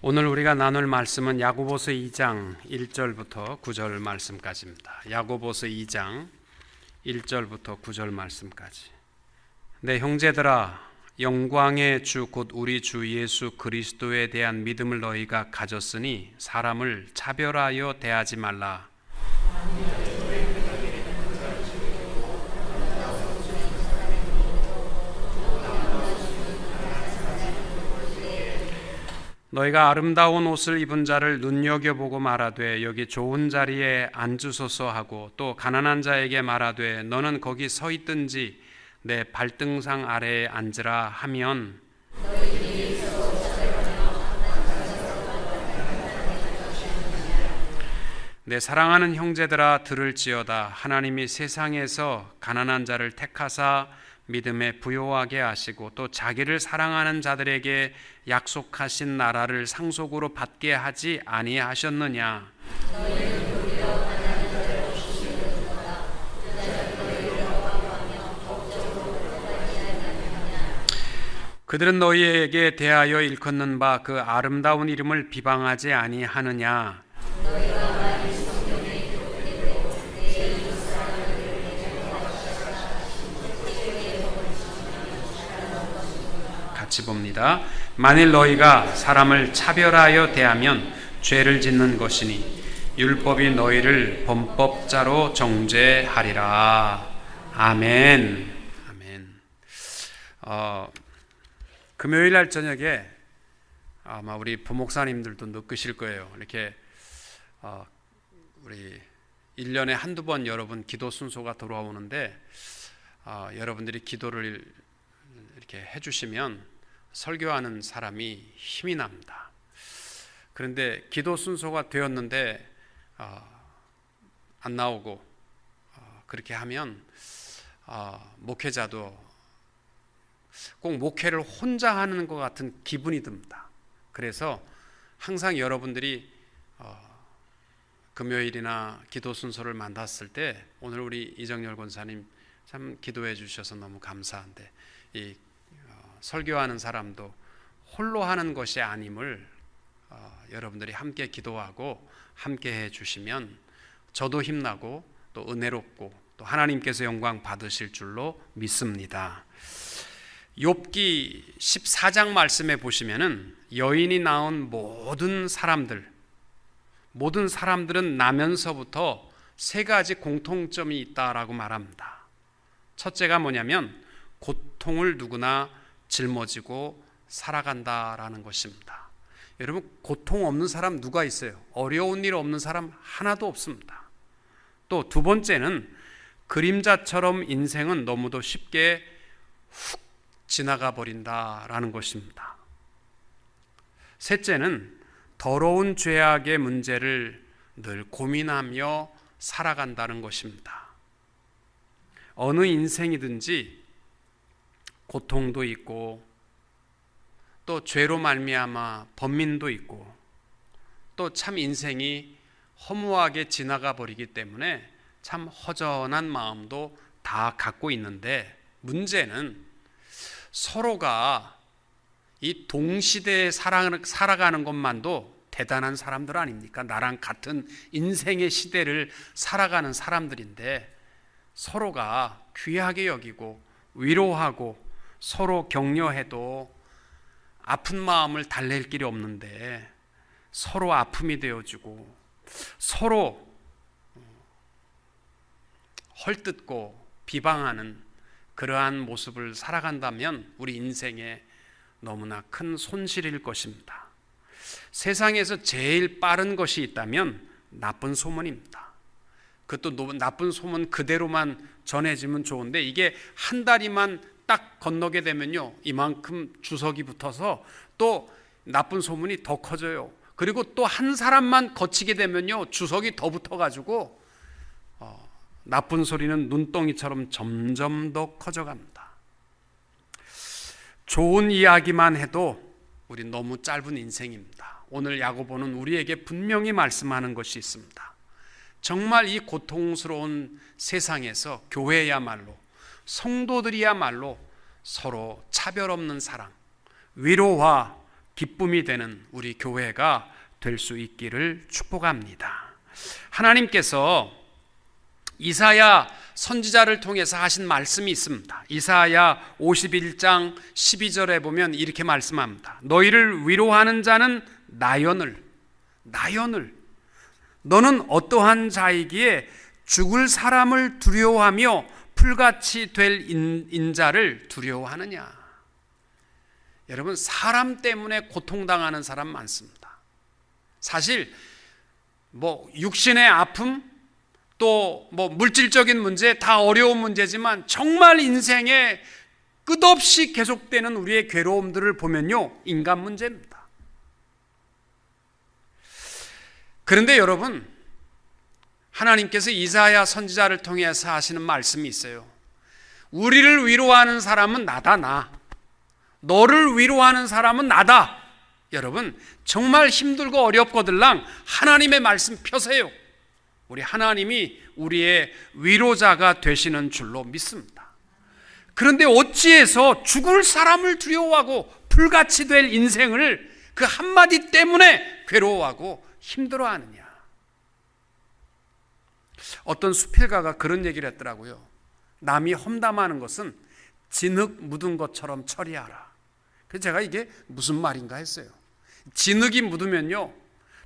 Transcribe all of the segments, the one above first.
오늘 우리가 나눌 말씀은 야고보서 2장 1절부터 9절 말씀까지입니다. 야고보서 2장 1절부터 9절 말씀까지. 내 형제들아, 영광의 주 곧 우리 주 예수 그리스도에 대한 믿음을 너희가 가졌으니 사람을 차별하여 대하지 말라. 너희가 아름다운 옷을 입은 자를 눈여겨보고 말하되 여기 좋은 자리에 앉으소서 하고 또 가난한 자에게 말하되 너는 거기 서 있든지 내 발등상 아래에 앉으라 하면 내 사랑하는 형제들아 들을지어다. 하나님이 세상에서 가난한 자를 택하사 믿음에 부요하게 하시고 또 자기를 사랑하는 자들에게 약속하신 나라를 상속으로 받게 하지 아니하셨느냐. 그들은 너희에게 대하여 일컫는 바 그 아름다운 이름을 비방하지 아니하느냐. 같이 봅니다. 만일 너희가 사람을 차별하여 대하면 죄를 짓는 것이니 율법이 너희를 범법자로 정죄하리라. 아멘. 아멘. 금요일 날 저녁에 아마 우리 부목사님들도 느끼실 거예요. 이렇게 우리 1년에 한두 번 여러분 기도 순서가 돌아오는데 여러분들이 기도를 이렇게 해주시면 설교하는 사람이 힘이 납니다. 그런데 기도 순서가 되었는데 안 나오고 그렇게 하면 목회자도 꼭 목회를 혼자 하는 것 같은 기분이 듭니다. 그래서 항상 여러분들이 금요일이나 기도 순서를 만났을 때 오늘 우리 이정열 권사님 참 기도해 주셔서 너무 감사한데 이 설교하는 사람도 홀로 하는 것이 아님을 여러분들이 함께 기도하고 함께 해 주시면 저도 힘나고 또 은혜롭고 또 하나님께서 영광 받으실 줄로 믿습니다. 욥기 14장 말씀에 보시면은 여인이 낳은 모든 사람들은 나면서부터 세 가지 공통점이 있다라고 말합니다. 첫째가 뭐냐면 고통을 누구나 짊어지고 살아간다라는 것입니다. 여러분, 고통 없는 사람 누가 있어요? 어려운 일 없는 사람 하나도 없습니다. 또 두 번째는 그림자처럼 인생은 너무도 쉽게 훅 지나가 버린다라는 것입니다. 셋째는 더러운 죄악의 문제를 늘 고민하며 살아간다는 것입니다. 어느 인생이든지 고통도 있고 또 죄로 말미암아 번민도 있고 또 참 인생이 허무하게 지나가 버리기 때문에 참 허전한 마음도 다 갖고 있는데 문제는 서로가 이 동시대에 살아가는 것만도 대단한 사람들 아닙니까? 나랑 같은 인생의 시대를 살아가는 사람들인데 서로가 귀하게 여기고 위로하고 서로 격려해도 아픈 마음을 달랠 길이 없는데 서로 아픔이 되어주고 서로 헐뜯고 비방하는 그러한 모습을 살아간다면 우리 인생에 너무나 큰 손실일 것입니다. 세상에서 제일 빠른 것이 있다면 나쁜 소문입니다. 그것도 나쁜 소문 그대로만 전해지면 좋은데 이게 한 다리만 딱 건너게 되면요 이만큼 주석이 붙어서 또 나쁜 소문이 더 커져요. 그리고 또 한 사람만 거치게 되면요 주석이 더 붙어가지고 나쁜 소리는 눈덩이처럼 점점 더 커져갑니다. 좋은 이야기만 해도 우리 너무 짧은 인생입니다. 오늘 야고보는 우리에게 분명히 말씀하는 것이 있습니다. 정말 이 고통스러운 세상에서 교회야말로 성도들이야말로 서로 차별 없는 사랑, 위로와 기쁨이 되는 우리 교회가 될 수 있기를 축복합니다. 하나님께서 이사야 선지자를 통해서 하신 말씀이 있습니다. 이사야 51장 12절에 보면 이렇게 말씀합니다. 너희를 위로하는 자는 나연을 너는 어떠한 자이기에 죽을 사람을 두려워하며 풀같이 될 인자를 두려워하느냐. 여러분, 사람 때문에 고통당하는 사람 많습니다. 사실 육신의 아픔, 또 물질적인 문제, 다 어려운 문제지만 정말 인생에 끝없이 계속되는 우리의 괴로움들을 보면요, 인간 문제입니다. 그런데 여러분, 하나님께서 이사야 선지자를 통해서 하시는 말씀이 있어요. 우리를 위로하는 사람은 나다, 나. 너를 위로하는 사람은 나다. 여러분, 정말 힘들고 어렵거들랑 하나님의 말씀 펴세요. 우리 하나님이 우리의 위로자가 되시는 줄로 믿습니다. 그런데 어찌해서 죽을 사람을 두려워하고 불같이 될 인생을 그 한마디 때문에 괴로워하고 힘들어하느냐. 어떤 수필가가 그런 얘기를 했더라고요. 남이 험담하는 것은 진흙 묻은 것처럼 처리하라. 그래서 제가 이게 무슨 말인가 했어요. 진흙이 묻으면요,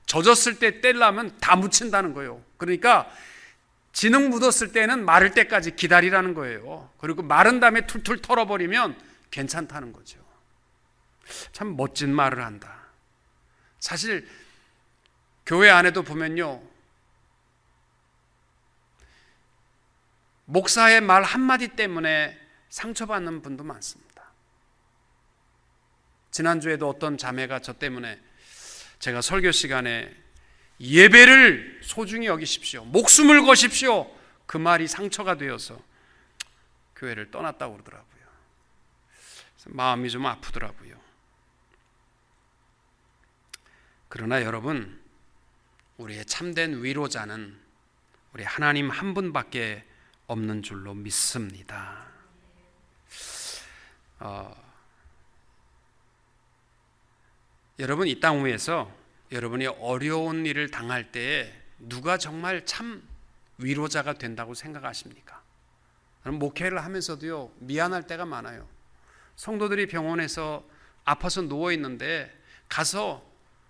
젖었을 때 떼려면 다 묻힌다는 거예요. 그러니까 진흙 묻었을 때는 마를 때까지 기다리라는 거예요. 그리고 마른 다음에 툴툴 털어버리면 괜찮다는 거죠. 참 멋진 말을 한다. 사실 교회 안에도 보면요, 목사의 말 한마디 때문에 상처받는 분도 많습니다. 지난주에도 어떤 자매가 저 때문에, 제가 설교 시간에 예배를 소중히 여기십시오, 목숨을 거십시오, 그 말이 상처가 되어서 교회를 떠났다고 그러더라고요. 그래서 마음이 좀 아프더라고요. 그러나 여러분, 우리의 참된 위로자는 우리 하나님 한 분밖에 없는 줄로 믿습니다. 여러분, 이 땅 위에서 여러분이 어려운 일을 당할 때에 누가 정말 참 위로자가 된다고 생각하십니까? 저는 목회를 하면서도요, 미안할 때가 많아요. 성도들이 병원에서 아파서 누워있는데 가서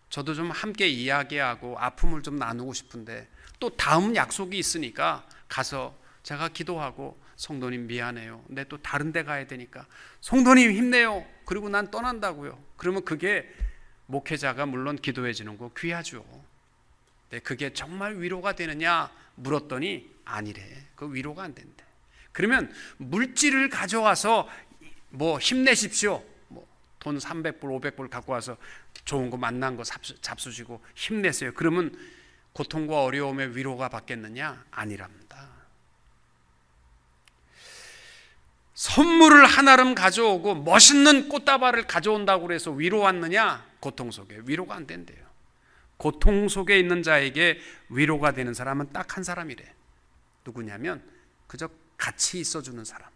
저도 좀 함께 이야기하고 아픔을 좀 나누고 싶은데 또 다음 약속이 있으니까 가서 제가 기도하고, 성도님 미안해요, 근데 또 다른 데 가야 되니까 성도님 힘내요, 그리고 난 떠난다고요. 그러면 그게 목회자가 물론 기도해 주는 거 귀하죠. 근데 그게 정말 위로가 되느냐 물었더니 아니래. 그 위로가 안 된대. 그러면 물질을 가져와서 힘내십시오, 돈 300불 500불 갖고 와서 좋은 거 만난 거 잡수시고 힘내세요. 그러면 고통과 어려움의 위로가 받겠느냐? 아니랍니다. 선물을 한아름 가져오고 멋있는 꽃다발을 가져온다고 해서 위로 왔느냐? 고통 속에 위로가 안 된대요. 고통 속에 있는 자에게 위로가 되는 사람은 딱 한 사람이래. 누구냐면 그저 같이 있어주는 사람,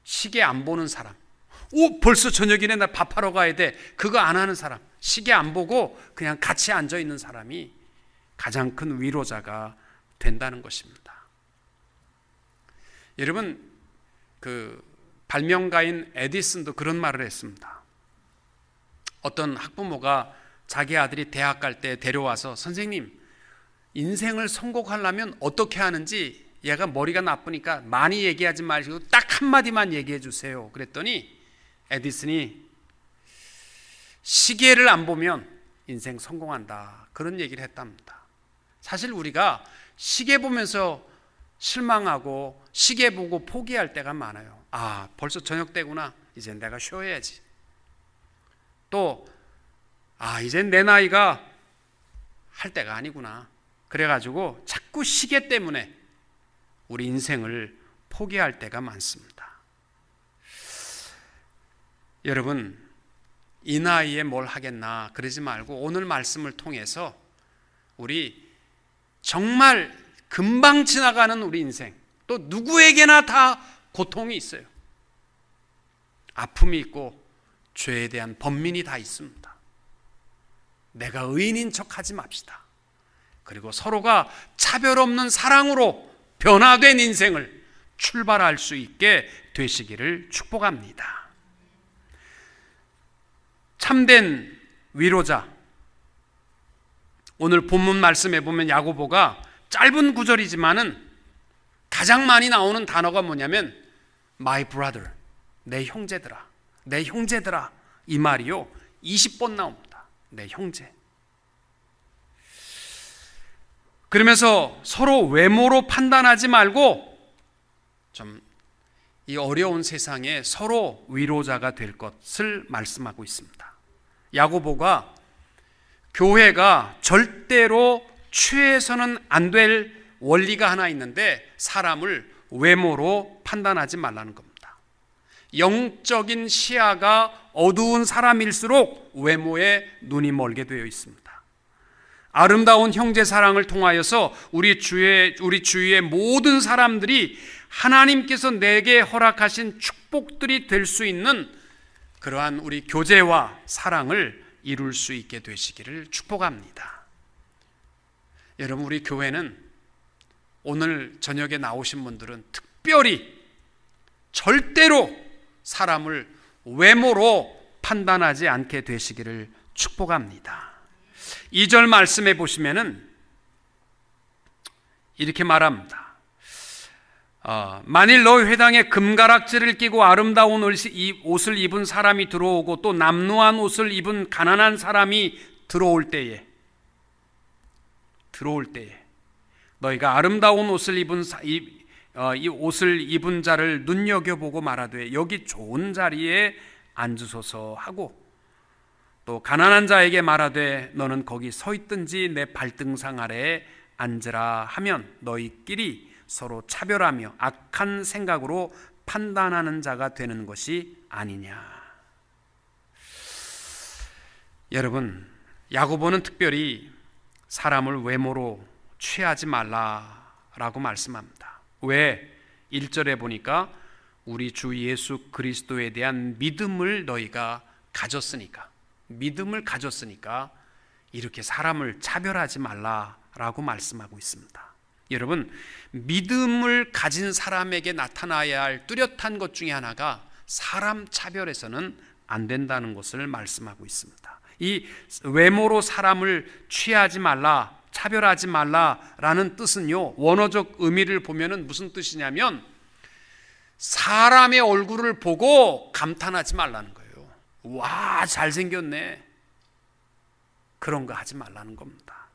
시계 안 보는 사람. 벌써 저녁이네, 나 밥하러 가야 돼, 그거 안 하는 사람, 시계 안 보고 그냥 같이 앉아있는 사람이 가장 큰 위로자가 된다는 것입니다. 여러분, 그 발명가인 에디슨도 그런 말을 했습니다. 어떤 학부모가 자기 아들이 대학 갈 때 데려와서, 선생님, 인생을 성공하려면 어떻게 하는지, 얘가 머리가 나쁘니까 많이 얘기하지 마시고 딱 한마디만 얘기해 주세요. 그랬더니 에디슨이 시계를 안 보면 인생 성공한다, 그런 얘기를 했답니다. 사실 우리가 시계 보면서 실망하고 시계 보고 포기할 때가 많아요. 벌써 저녁 때구나, 이제 내가 쉬어야지. 또 이젠 내 나이가 할 때가 아니구나. 그래가지고 자꾸 시계 때문에 우리 인생을 포기할 때가 많습니다. 여러분, 이 나이에 뭘 하겠나 그러지 말고 오늘 말씀을 통해서 우리 정말 금방 지나가는 우리 인생, 또 누구에게나 다 고통이 있어요. 아픔이 있고 죄에 대한 번민이 다 있습니다. 내가 의인인 척하지 맙시다. 그리고 서로가 차별 없는 사랑으로 변화된 인생을 출발할 수 있게 되시기를 축복합니다. 참된 위로자, 오늘 본문 말씀에 보면 야고보가 짧은 구절이지만은 가장 많이 나오는 단어가 뭐냐면 my brother, 내 형제들아, 내 형제들아, 이 말이요 20번 나옵니다. 내 형제. 그러면서 서로 외모로 판단하지 말고 좀 이 어려운 세상에 서로 위로자가 될 것을 말씀하고 있습니다. 야고보가 교회가 절대로 취해서는 안 될 원리가 하나 있는데 사람을 외모로 판단하지 말라는 겁니다. 영적인 시야가 어두운 사람일수록 외모에 눈이 멀게 되어 있습니다. 아름다운 형제 사랑을 통하여서 우리 주위의 모든 사람들이 하나님께서 내게 허락하신 축복들이 될 수 있는 그러한 우리 교제와 사랑을 이룰 수 있게 되시기를 축복합니다. 여러분, 우리 교회는 오늘 저녁에 나오신 분들은 특별히 절대로 사람을 외모로 판단하지 않게 되시기를 축복합니다. 2절 말씀해 보시면은 이렇게 말합니다. 만일 너희 회당에 금가락지를 끼고 아름다운 옷을 입은 사람이 들어오고 또 남루한 옷을 입은 가난한 사람이 들어올 때에 너희가 아름다운 옷을 입은 이 옷을 입은 자를 눈여겨보고 말하되 여기 좋은 자리에 앉으소서 하고 또 가난한 자에게 말하되 너는 거기 서 있든지 내 발등상 아래에 앉으라 하면 너희끼리 서로 차별하며 악한 생각으로 판단하는 자가 되는 것이 아니냐. 여러분, 야고보는 특별히 사람을 외모로 취하지 말라라고 말씀합니다. 왜? 1절에 보니까 우리 주 예수 그리스도에 대한 믿음을 너희가 가졌으니까 이렇게 사람을 차별하지 말라라고 말씀하고 있습니다. 여러분, 믿음을 가진 사람에게 나타나야 할 뚜렷한 것 중에 하나가 사람 차별해서는 안 된다는 것을 말씀하고 있습니다. 이 외모로 사람을 취하지 말라, 차별하지 말라라는 뜻은요, 원어적 의미를 보면은 무슨 뜻이냐면 사람의 얼굴을 보고 감탄하지 말라는 거예요. 와, 잘생겼네. 그런 거 하지 말라는 겁니다.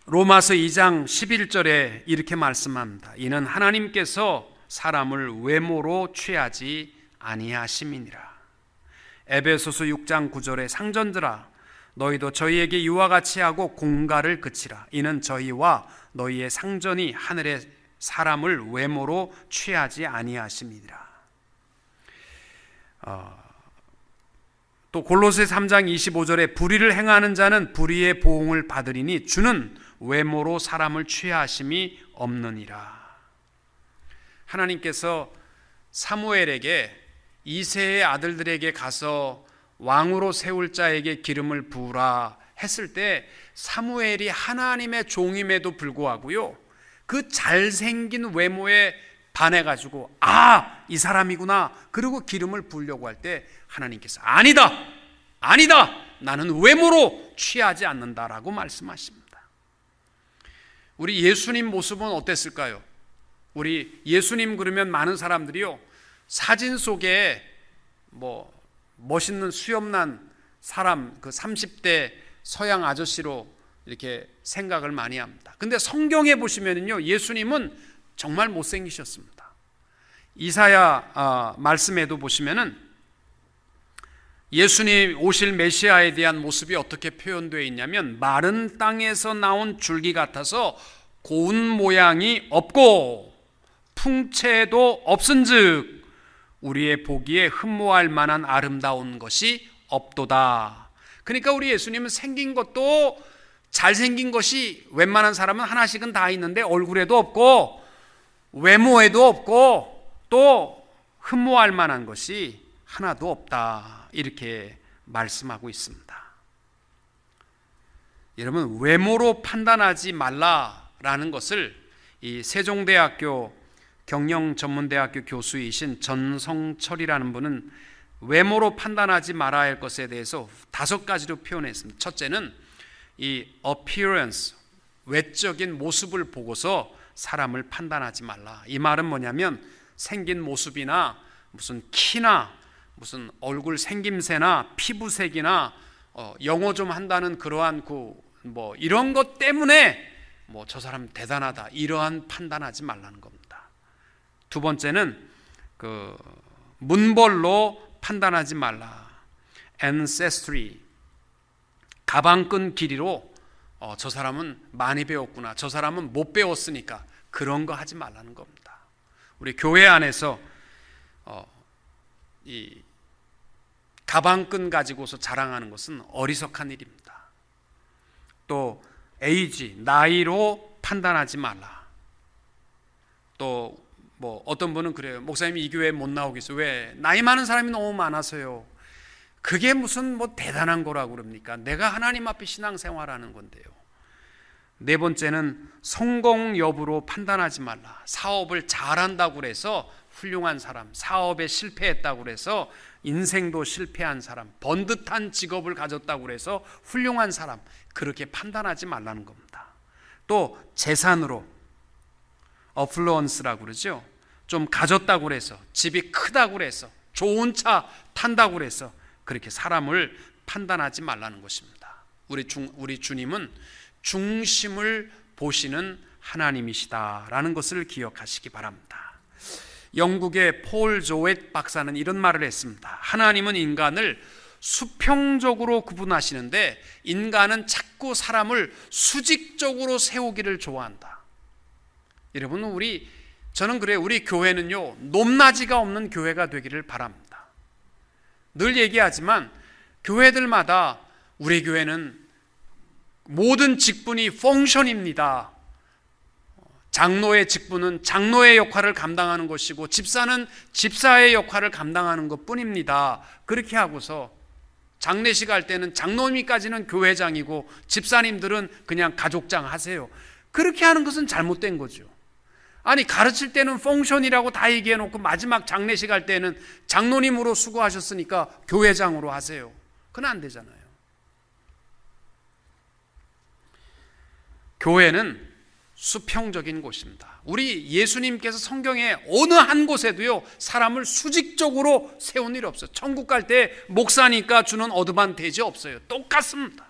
로마서 2장 11절에 이렇게 말씀합니다. 이는 하나님께서 사람을 외모로 취하지 아니하심이니라. 에베소서 6장 9절에 상전들아 너희도 저희에게 이와 같이 하고 공갈을 그치라. 이는 저희와 너희의 상전이 하늘의 사람을 외모로 취하지 아니하심이니라. 또 골로새 3장 25절에 불의를 행하는 자는 불의의 보응을 받으리니 주는 외모로 사람을 취하심이 없느니라. 하나님께서 사무엘에게 이새의 아들들에게 가서 왕으로 세울 자에게 기름을 부으라 했을 때 사무엘이 하나님의 종임에도 불구하고요, 그 잘생긴 외모에 반해가지고 이 사람이구나 그리고 기름을 부으려고 할 때 하나님께서 아니다 나는 외모로 취하지 않는다라고 말씀하십니다. 우리 예수님 모습은 어땠을까요? 우리 예수님 그러면 많은 사람들이요, 사진 속에 멋있는 수염난 사람, 그 30대 서양 아저씨로 이렇게 생각을 많이 합니다. 근데 성경에 보시면은요, 예수님은 정말 못생기셨습니다. 이사야 말씀에도 보시면은 예수님 오실 메시아에 대한 모습이 어떻게 표현되어 있냐면 마른 땅에서 나온 줄기 같아서 고운 모양이 없고 풍채도 없은즉 우리의 보기에 흠모할 만한 아름다운 것이 없도다. 그러니까 우리 예수님은 생긴 것도 잘생긴 것이 웬만한 사람은 하나씩은 다 있는데 얼굴에도 없고 외모에도 없고 또 흠모할 만한 것이 하나도 없다. 이렇게 말씀하고 있습니다. 여러분, 외모로 판단하지 말라라는 것을 이 세종대학교 경영전문대학교 교수이신 전성철이라는 분은 외모로 판단하지 말아야 할 것에 대해서 5가지로 표현했습니다. 첫째는 이 appearance, 외적인 모습을 보고서 사람을 판단하지 말라. 이 말은 뭐냐면 생긴 모습이나 무슨 키나 무슨 얼굴 생김새나 피부색이나 영어 좀 한다는 그러한 뭐 이런 것 때문에 뭐 저 사람 대단하다 이러한 판단하지 말라는 겁니다. 두 번째는 그 문벌로 판단하지 말라. ancestry, 가방끈 길이로 저 사람은 많이 배웠구나, 저 사람은 못 배웠으니까 그런 거 하지 말라는 겁니다. 우리 교회 안에서 이 가방끈 가지고서 자랑하는 것은 어리석한 일입니다. 또 에이지, 나이로 판단하지 말라. 또 뭐 어떤 분은 그래요. 목사님이 이 교회에 못 나오겠어요. 왜? 나이 많은 사람이 너무 많아서요. 그게 무슨 뭐 대단한 거라고 그럽니까? 내가 하나님 앞에 신앙생활하는 건데요. 네 번째는 성공 여부로 판단하지 말라. 사업을 잘한다고 해서 훌륭한 사람, 사업에 실패했다고 해서 인생도 실패한 사람, 번듯한 직업을 가졌다고 해서 훌륭한 사람, 그렇게 판단하지 말라는 겁니다. 또 재산으로, 어플루언스라고 그러죠. 좀 가졌다고 해서, 집이 크다고 해서, 좋은 차 탄다고 해서 그렇게 사람을 판단하지 말라는 것입니다. 우리 주님은 중심을 보시는 하나님이시다라는 것을 기억하시기 바랍니다. 영국의 폴 조엣 박사는 이런 말을 했습니다. 하나님은 인간을 수평적으로 구분하시는데 인간은 자꾸 사람을 수직적으로 세우기를 좋아한다. 여러분, 저는 그래요. 우리 교회는요, 높낮이가 없는 교회가 되기를 바랍니다. 늘 얘기하지만 교회들마다 우리 교회는 모든 직분이 펑션입니다. 장로의 직분은 장로의 역할을 감당하는 것이고 집사는 집사의 역할을 감당하는 것뿐입니다. 그렇게 하고서 장례식 할 때는 장로님까지는 교회장이고 집사님들은 그냥 가족장 하세요. 그렇게 하는 것은 잘못된 거죠. 아니, 가르칠 때는 펑션이라고 다 얘기해놓고 마지막 장례식 할 때는 장로님으로 수고하셨으니까 교회장으로 하세요. 그건 안 되잖아요. 교회는 수평적인 곳입니다. 우리 예수님께서 성경에 어느 한 곳에도요 사람을 수직적으로 세운 일이 없어요. 천국 갈 때 목사니까 주는 어드반테이지 없어요. 똑같습니다.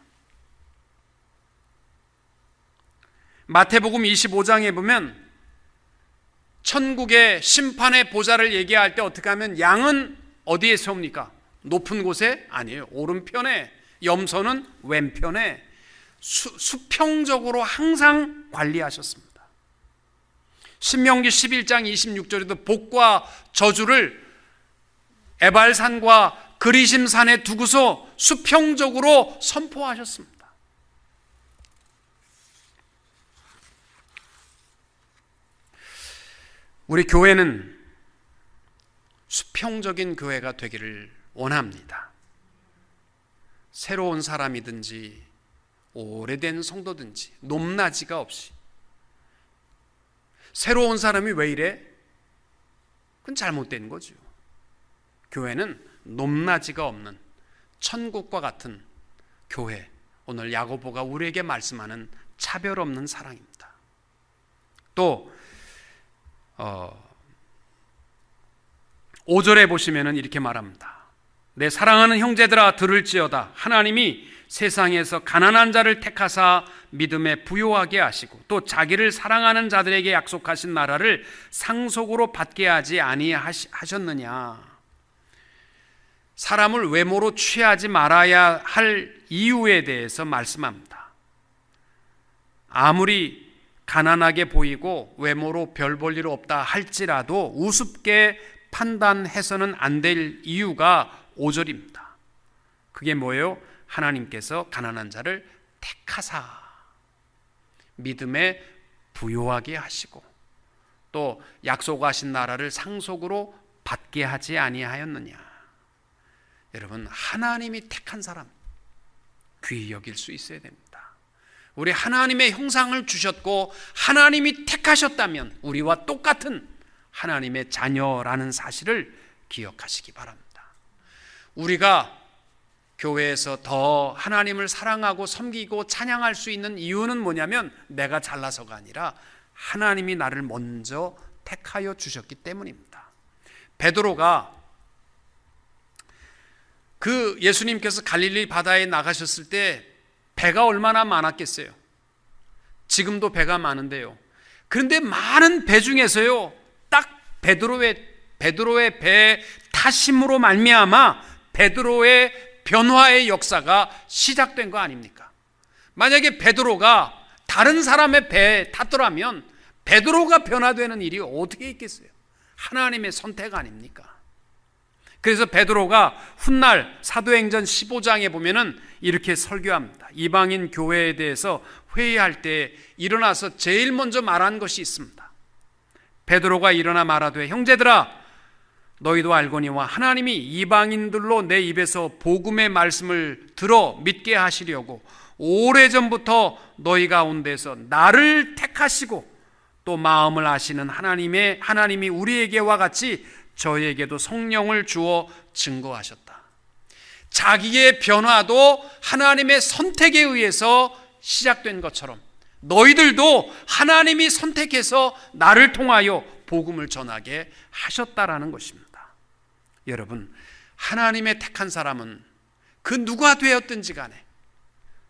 마태복음 25장에 보면 천국의 심판의 보좌를 얘기할 때 어떻게 하면 양은 어디에 세웁니까? 높은 곳에? 아니에요. 오른편에. 염소는 왼편에. 수평적으로 항상 관리하셨습니다. 신명기 11장 26절에도 복과 저주를 에발산과 그리심산에 두고서 수평적으로 선포하셨습니다. 우리 교회는 수평적인 교회가 되기를 원합니다. 새로운 사람이든지 오래된 성도든지 높낮이가 없이. 새로운 사람이 왜 이래? 그건 잘못된 거죠. 교회는 높낮이가 없는 천국과 같은 교회, 오늘 야고보가 우리에게 말씀하는 차별 없는 사랑입니다. 또 5절에 보시면 이렇게 말합니다. 내 사랑하는 형제들아 들을지어다. 하나님이 세상에서 가난한 자를 택하사 믿음에 부요하게 하시고 또 자기를 사랑하는 자들에게 약속하신 나라를 상속으로 받게 하지 아니하셨느냐. 사람을 외모로 취하지 말아야 할 이유에 대해서 말씀합니다. 아무리 가난하게 보이고 외모로 별 볼 일 없다 할지라도 우습게 판단해서는 안 될 이유가 5절입니다. 그게 뭐예요? 하나님께서 가난한 자를 택하사 믿음에 부요하게 하시고 또 약속하신 나라를 상속으로 받게 하지 아니하였느냐. 여러분, 하나님이 택한 사람 귀히 여길 수 있어야 됩니다. 우리 하나님의 형상을 주셨고 하나님이 택하셨다면 우리와 똑같은 하나님의 자녀라는 사실을 기억하시기 바랍니다. 우리가 교회에서 더 하나님을 사랑하고 섬기고 찬양할 수 있는 이유는 뭐냐면 내가 잘나서가 아니라 하나님이 나를 먼저 택하여 주셨기 때문입니다. 베드로가 그 예수님께서 갈릴리 바다에 나가셨을 때 배가 얼마나 많았겠어요? 지금도 배가 많은데요. 그런데 많은 배 중에서요, 딱 베드로의 배 타심으로 말미암아 베드로의 변화의 역사가 시작된 거 아닙니까? 만약에 베드로가 다른 사람의 배에 탔더라면 베드로가 변화되는 일이 어떻게 있겠어요? 하나님의 선택 아닙니까? 그래서 베드로가 훗날 사도행전 15장에 보면은 이렇게 설교합니다. 이방인 교회에 대해서 회의할 때 일어나서 제일 먼저 말한 것이 있습니다. 베드로가 일어나 말하되 형제들아 너희도 알거니와 하나님이 이방인들로 내 입에서 복음의 말씀을 들어 믿게 하시려고 오래전부터 너희 가운데서 나를 택하시고 또 마음을 아시는 하나님이 우리에게와 같이 저에게도 성령을 주어 증거하셨다. 자기의 변화도 하나님의 선택에 의해서 시작된 것처럼 너희들도 하나님이 선택해서 나를 통하여 복음을 전하게 하셨다라는 것입니다. 여러분, 하나님의 택한 사람은 그 누가 되었든지 간에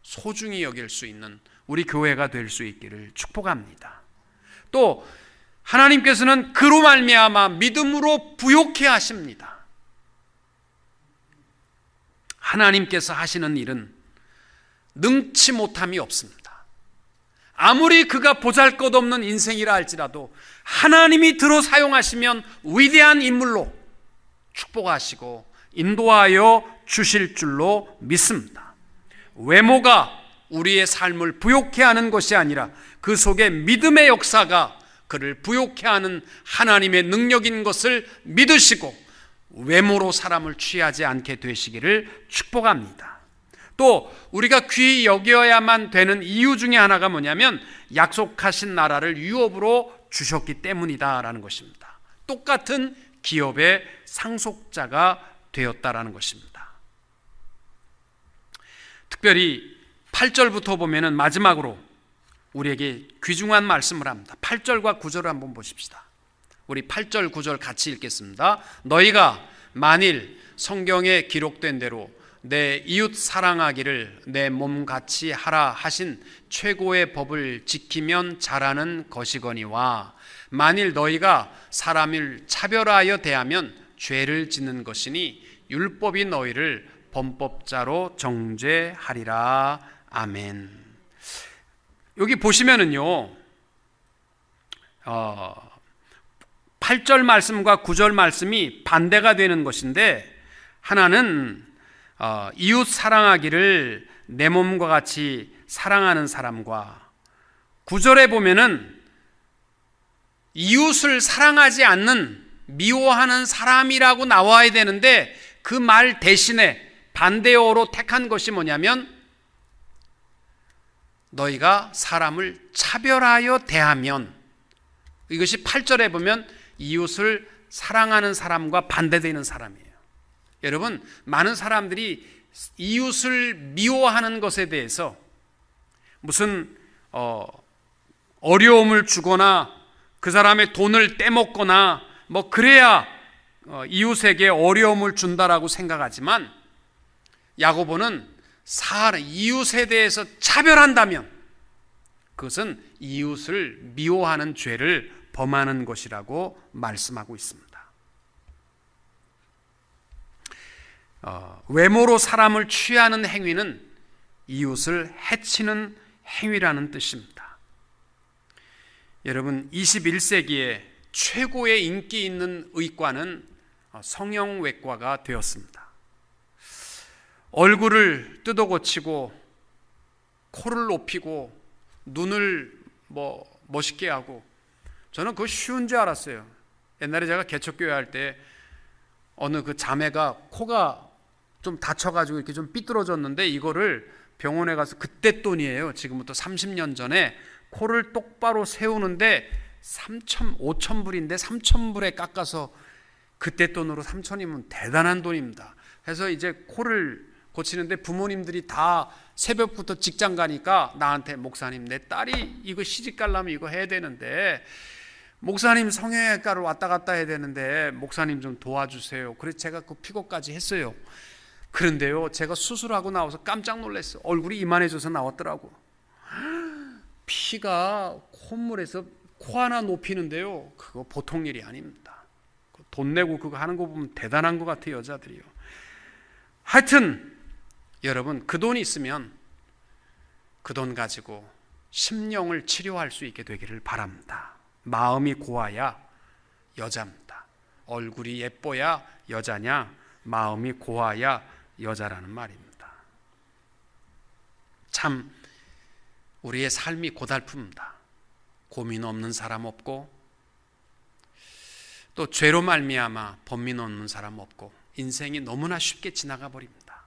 소중히 여길 수 있는 우리 교회가 될 수 있기를 축복합니다. 또 하나님께서는 그로 말미암아 믿음으로 부욕해 하십니다. 하나님께서 하시는 일은 능치 못함이 없습니다. 아무리 그가 보잘것없는 인생이라 할지라도 하나님이 들어 사용하시면 위대한 인물로 축복하시고 인도하여 주실 줄로 믿습니다. 외모가 우리의 삶을 부욕해 하는 것이 아니라 그 속에 믿음의 역사가 그를 부욕해 하는 하나님의 능력인 것을 믿으시고 외모로 사람을 취하지 않게 되시기를 축복합니다. 또 우리가 귀히 여겨야만 되는 이유 중에 하나가 뭐냐면 약속하신 나라를 유업으로 주셨기 때문이다라는 것입니다. 똑같은 기업의 상속자가 되었다라는 것입니다. 특별히 8절부터 보면은 마지막으로 우리에게 귀중한 말씀을 합니다. 8절과 9절을 한번 보십시다. 우리 8절 9절 같이 읽겠습니다. 너희가 만일 성경에 기록된 대로 내 이웃 사랑하기를 내 몸같이 하라 하신 최고의 법을 지키면 잘하는 것이거니와 만일 너희가 사람을 차별하여 대하면 죄를 짓는 것이니 율법이 너희를 범법자로 정죄하리라. 아멘. 여기 보시면은요, 8절 말씀과 9절 말씀이 반대가 되는 것인데, 하나는 이웃 사랑하기를 내 몸과 같이 사랑하는 사람과, 9절에 보면은 이웃을 사랑하지 않는 미워하는 사람이라고 나와야 되는데 그 말 대신에 반대어로 택한 것이 뭐냐면 너희가 사람을 차별하여 대하면, 이것이 8절에 보면 이웃을 사랑하는 사람과 반대되는 사람이에요. 여러분, 많은 사람들이 이웃을 미워하는 것에 대해서 무슨 어려움을 주거나 그 사람의 돈을 떼먹거나 뭐 그래야 이웃에게 어려움을 준다라고 생각하지만, 야고보는 이웃에 대해서 차별한다면 그것은 이웃을 미워하는 죄를 범하는 것이라고 말씀하고 있습니다. 외모로 사람을 취하는 행위는 이웃을 해치는 행위라는 뜻입니다. 여러분, 21세기에 최고의 인기 있는 의과는 성형외과가 되었습니다. 얼굴을 뜯어고치고 코를 높이고 눈을 멋있게 하고, 저는 그거 쉬운 줄 알았어요. 옛날에 제가 개척교회 할 때 어느 그 자매가 코가 좀 다쳐가지고 이렇게 좀 삐뚤어졌는데 이거를 병원에 가서 그때 돈이에요. 지금부터 30년 전에 코를 똑바로 세우는데 5,000불인데 3,000불에 깎아서 그때 돈으로 3,000이면 대단한 돈입니다. 그래서 이제 코를 고치는데 부모님들이 다 새벽부터 직장 가니까 나한테 목사님 내 딸이 이거 시집 가려면 이거 해야 되는데 목사님 성형외과를 왔다 갔다 해야 되는데 목사님 좀 도와주세요. 그래서 제가 그 픽업까지 했어요. 그런데요 제가 수술하고 나와서 깜짝 놀랐어요. 얼굴이 이만해져서 나왔더라고. 피가 콧물에서 코 하나 높이는데요 그거 보통 일이 아닙니다. 돈 내고 그거 하는 거 보면 대단한 것 같아요 여자들이요. 하여튼 여러분 그 돈이 있으면 그 돈 가지고 심령을 치료할 수 있게 되기를 바랍니다. 마음이 고와야 여자입니다. 얼굴이 예뻐야 여자냐 마음이 고와야 여자라는 말입니다. 참 우리의 삶이 고달픕니다. 고민 없는 사람 없고 또 죄로 말미암아 번민 없는 사람 없고 인생이 너무나 쉽게 지나가 버립니다.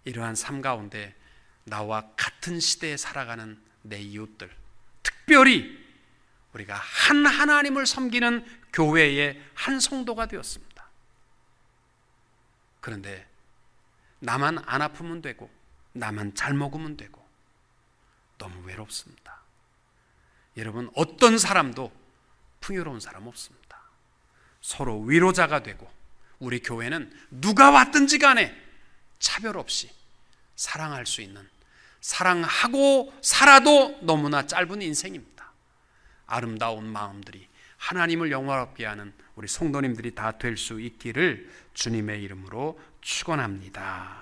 이러한 삶 가운데 나와 같은 시대에 살아가는 내 이웃들, 특별히 우리가 한 하나님을 섬기는 교회의 한 성도가 되었습니다. 그런데 나만 안 아프면 되고 나만 잘 먹으면 되고 너무 외롭습니다. 여러분 어떤 사람도 풍요로운 사람 없습니다. 서로 위로자가 되고 우리 교회는 누가 왔든지 간에 차별 없이 사랑할 수 있는, 사랑하고 살아도 너무나 짧은 인생입니다. 아름다운 마음들이 하나님을 영화롭게 하는 우리 성도님들이 다 될 수 있기를 주님의 이름으로 축원합니다.